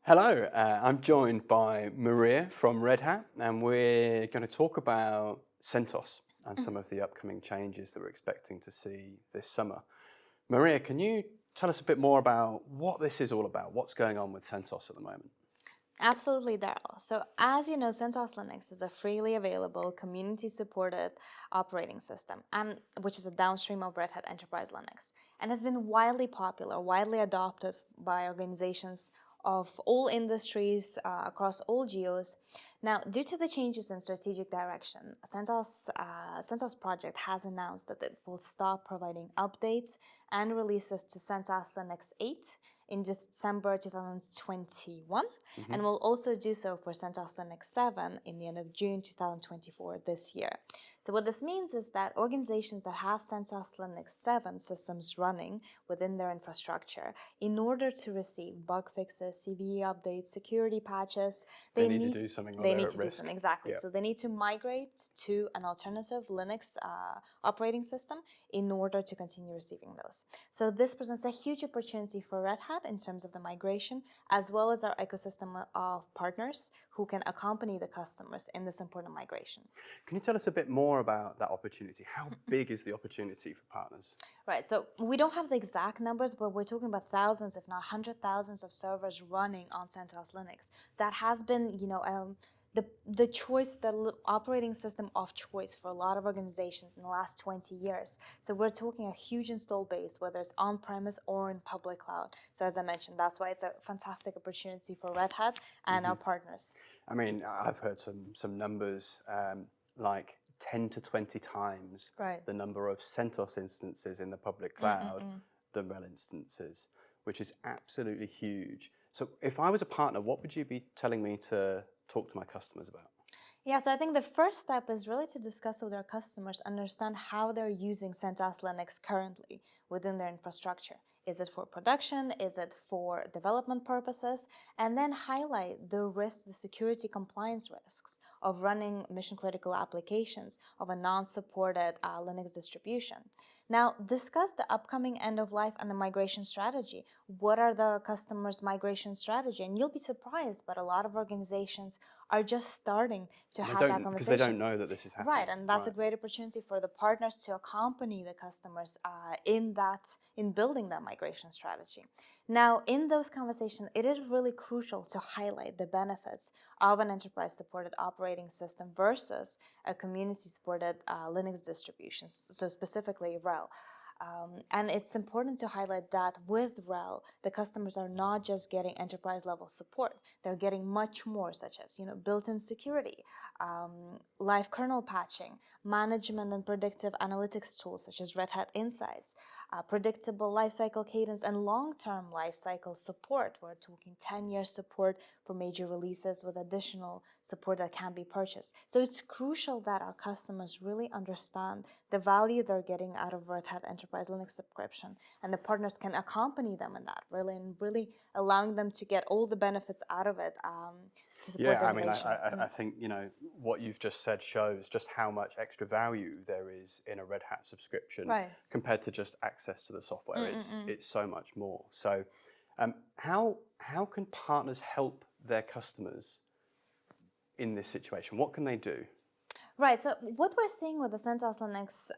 Hello, I'm joined by Maria from Red Hat, and we're going to talk about CentOS and some of the upcoming changes that we're expecting to see this summer. Maria, can you tell us a bit more about what this is all about? What's going on with CentOS at the moment? Absolutely, Daryl. So, as you know, CentOS Linux is a freely available, community-supported operating system, and which is a downstream of Red Hat Enterprise Linux, and has been widely popular, widely adopted by organizations of all industries across all geos. Now, due to the changes in strategic direction, CentOS project has announced that it will stop providing updates and releases to CentOS Linux 8 in December 2021, and will also do so for CentOS Linux 7 in the end of June 2024 this year. So what this means is that organizations that have CentOS Linux 7 systems running within their infrastructure, in order to receive bug fixes, CVE updates, security patches, They need to do something or they're at risk. exactly. Yeah. So they need to migrate to an alternative Linux operating system in order to continue receiving those. So this presents a huge opportunity for Red Hat in terms of the migration, as well as our ecosystem of partners who can accompany the customers in this important migration. Can you tell us a bit more about that opportunity? How big is the opportunity for partners? Right, so we don't have the exact numbers, but we're talking about thousands, if not hundred thousands of servers running on CentOS Linux. That has been, the choice, operating system of choice for a lot of organizations in the last 20 years. So we're talking a huge install base, whether it's on-premise or in public cloud. So as I mentioned, that's why it's a fantastic opportunity for Red Hat and our partners. I mean, I've heard some numbers like 10 to 20 times Right. the number of CentOS instances in the public cloud than RHEL instances, which is absolutely huge. So if I was a partner, what would you be telling me to talk to my customers about? Yeah, so I think the first step is really to discuss with our customers, understand how they're using CentOS Linux currently within their infrastructure. Is it for production? Is it for development purposes? And then highlight the risks, the security compliance risks of running mission critical applications of a non-supported Linux distribution. Now, discuss the upcoming end of life and the migration strategy. What are the customers' migration strategy? And you'll be surprised, but a lot of organizations are just starting to have that Because they don't conversation. know that this is Right, happening. and that's a great opportunity for the partners to accompany the customers in building that migration strategy. Now, in those conversations, it is really crucial to highlight the benefits of an enterprise-supported operating system versus a community-supported Linux distribution, so specifically RHEL. And it's important to highlight that with RHEL, the customers are not just getting enterprise level support. They're getting much more, such as built-in security, live kernel patching, management and predictive analytics tools such as Red Hat Insights, predictable lifecycle cadence, and long-term lifecycle support. We're talking 10-year support for major releases with additional support that can be purchased. So it's crucial that our customers really understand the value they're getting out of Red Hat Enterprise Linux subscription, and the partners can accompany them in that, and really allowing them to get all the benefits out of it to support the innovation. I think what you've just said shows just how much extra value there is in a Red Hat subscription compared to just access to the software. It's so much more. So, how can partners help their customers in this situation? What can they do? Right, so what we're seeing with the CentOS Linux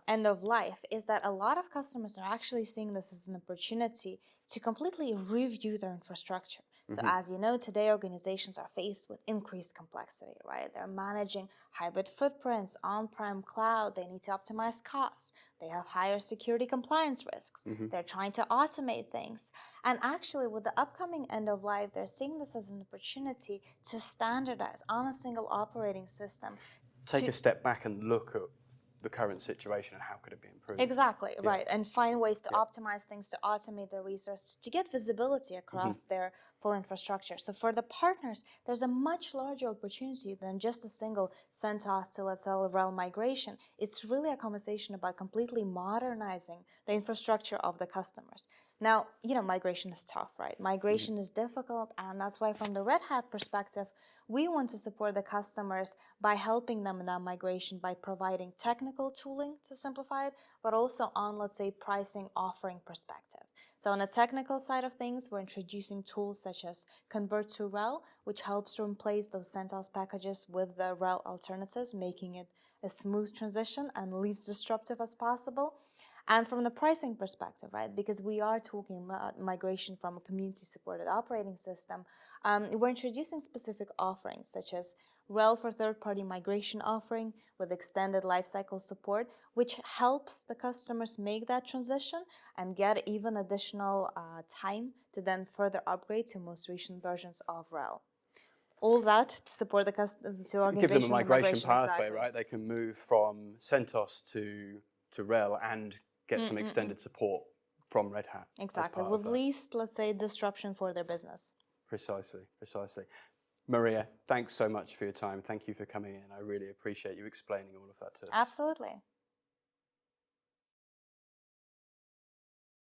end of life is that a lot of customers are actually seeing this as an opportunity to completely review their infrastructure. So as you know, today organizations are faced with increased complexity, right? They're managing hybrid footprints, on-prem cloud, they need to optimize costs, they have higher security compliance risks, they're trying to automate things. And actually with the upcoming end of life, they're seeing this as an opportunity to standardize on a single operating system. Take a step back and look at the current situation and how could it be improved. Exactly, right. And find ways to optimize things, to automate their resources, to get visibility across their full infrastructure. So for the partners, there's a much larger opportunity than just a single CentOS to, let's say, RHEL migration. It's really a conversation about completely modernizing the infrastructure of the customers. Now, migration is tough, right? Migration is difficult, and that's why from the Red Hat perspective, we want to support the customers by helping them in that migration by providing technical tooling to simplify it, but also on, let's say, pricing offering perspective. So on the technical side of things, we're introducing tools such as Convert to RHEL, which helps to replace those CentOS packages with the RHEL alternatives, making it a smooth transition and least disruptive as possible. And from the pricing perspective, right, because we are talking about migration from a community-supported operating system, we're introducing specific offerings such as RHEL for third-party migration offering with extended lifecycle support, which helps the customers make that transition and get even additional time to then further upgrade to most recent versions of RHEL. All that to support the organization. Give them a migration pathway, exactly. right? They can move from CentOS to RHEL and get some extended support from Red Hat. Exactly, with least, let's say, disruption for their business. Precisely, precisely. Marija, thanks so much for your time. Thank you for coming in. I really appreciate you explaining all of that to us. Absolutely.